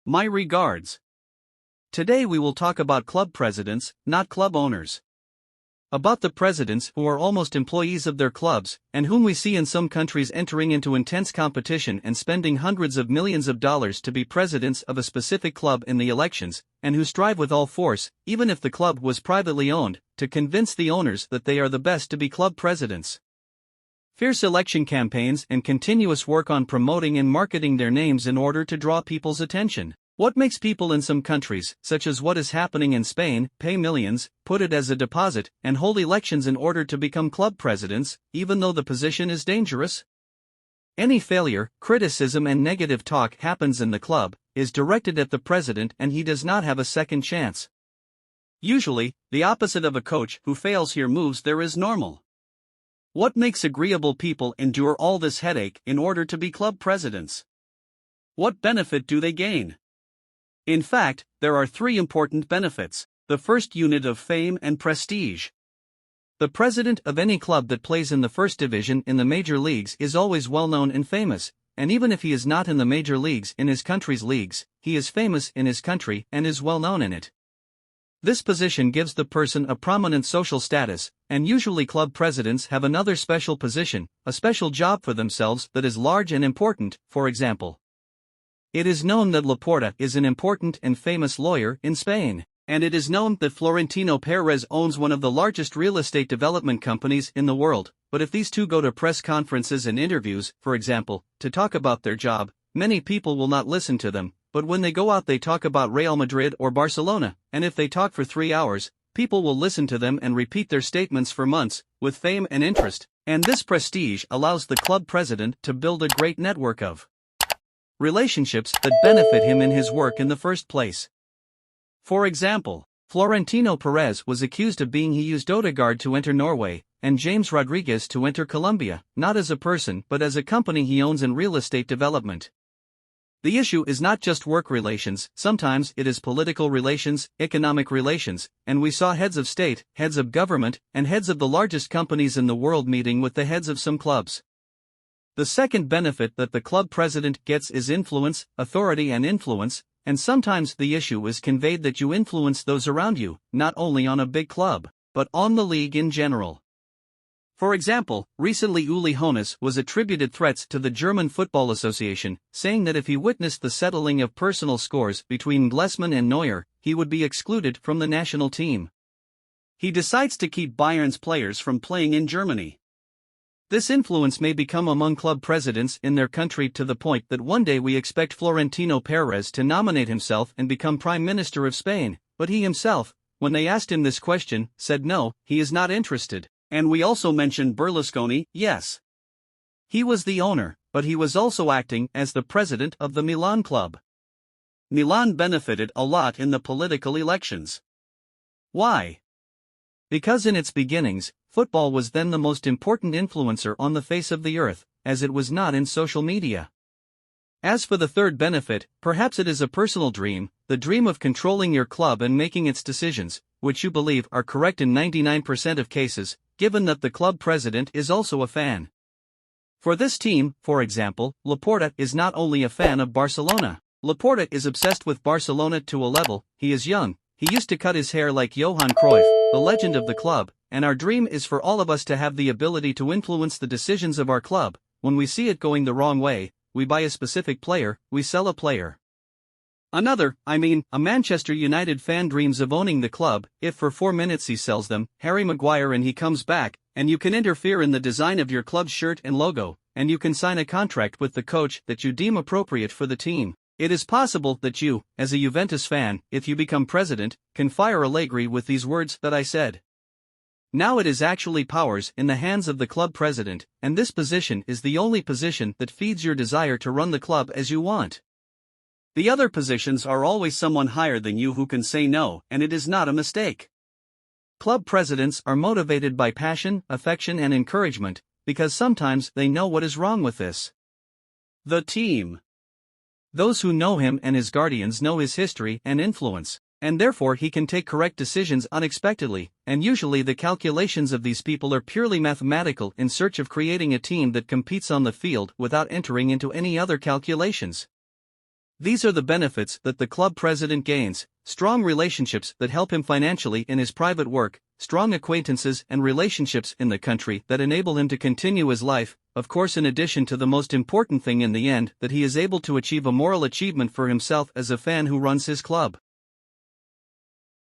My regards. Today we will talk about club presidents, not club owners. About the presidents who are almost employees of their clubs, and whom we see in some countries entering into intense competition and spending hundreds of millions of dollars to be presidents of a specific club in the elections, and who strive with all force, even if the club was privately owned, to convince the owners that they are the best to be club presidents. Fierce election campaigns and continuous work on promoting and marketing their names in order to draw people's attention. What makes people in some countries, such as what is happening in Spain, pay millions, put it as a deposit, and hold elections in order to become club presidents, even though the position is dangerous? Any failure, criticism and negative talk happens in the club, is directed at the president and he does not have a second chance. Usually, the opposite of a coach who fails here moves there is normal. What makes agreeable people endure all this headache in order to be club presidents? What benefit do they gain? In fact, there are three important benefits. The first, unit of fame and prestige. The president of any club that plays in the first division in the major leagues is always well known and famous, and even if he is not in the major leagues in his country's leagues, he is famous in his country and is well known in it. This position gives the person a prominent social status, and usually club presidents have another special position, a special job for themselves that is large and important. For example, it is known that Laporta is an important and famous lawyer in Spain, and it is known that Florentino Perez owns one of the largest real estate development companies in the world. But if these two go to press conferences and interviews, for example, to talk about their job, many people will not listen to them. But when they go out they talk about Real Madrid or Barcelona, and if they talk for 3 hours, people will listen to them and repeat their statements for months, with fame and interest, and this prestige allows the club president to build a great network of relationships that benefit him in his work in the first place. For example, Florentino Perez was accused of being he used Odegaard to enter Norway, and James Rodriguez to enter Colombia, not as a person but as a company he owns in real estate development. The issue is not just work relations, sometimes it is political relations, economic relations, and we saw heads of state, heads of government, and heads of the largest companies in the world meeting with the heads of some clubs. The second benefit that the club president gets is influence, authority and influence, and sometimes the issue is conveyed that you influence those around you, not only on a big club, but on the league in general. For example, recently Uli Hoeneß was attributed threats to the German Football Association, saying that if he witnessed the settling of personal scores between Nagelsmann and Neuer, he would be excluded from the national team. He decides to keep Bayern's players from playing in Germany. This influence may become among club presidents in their country to the point that one day we expect Florentino Perez to nominate himself and become Prime Minister of Spain, but he himself, when they asked him this question, said no, he is not interested. And we also mentioned Berlusconi, yes. He was the owner, but he was also acting as the president of the Milan club. Milan benefited a lot in the political elections. Why? Because in its beginnings, football was then the most important influencer on the face of the earth, as it was not in social media. As for the third benefit, perhaps it is a personal dream, the dream of controlling your club and making its decisions, which you believe are correct in 99% of cases, given that the club president is also a fan. For this team, for example, Laporta is not only a fan of Barcelona. Laporta is obsessed with Barcelona to a level. He is young, he used to cut his hair like Johan Cruyff, the legend of the club, and our dream is for all of us to have the ability to influence the decisions of our club. When we see it going the wrong way, we buy a specific player, we sell a player. A Manchester United fan dreams of owning the club. If for 4 minutes he sells them, Harry Maguire, and he comes back, and you can interfere in the design of your club's shirt and logo, and you can sign a contract with the coach that you deem appropriate for the team. It is possible that you, as a Juventus fan, if you become president, can fire Allegri with these words that I said. Now it is actually powers in the hands of the club president, and this position is the only position that feeds your desire to run the club as you want. The other positions are always someone higher than you who can say no, and it is not a mistake. Club presidents are motivated by passion, affection and encouragement, because sometimes they know what is wrong with this. The team. Those who know him and his guardians know his history and influence, and therefore he can take correct decisions unexpectedly, and usually the calculations of these people are purely mathematical in search of creating a team that competes on the field without entering into any other calculations. These are the benefits that the club president gains: strong relationships that help him financially in his private work, strong acquaintances and relationships in the country that enable him to continue his life, of course, in addition to the most important thing in the end, that he is able to achieve a moral achievement for himself as a fan who runs his club.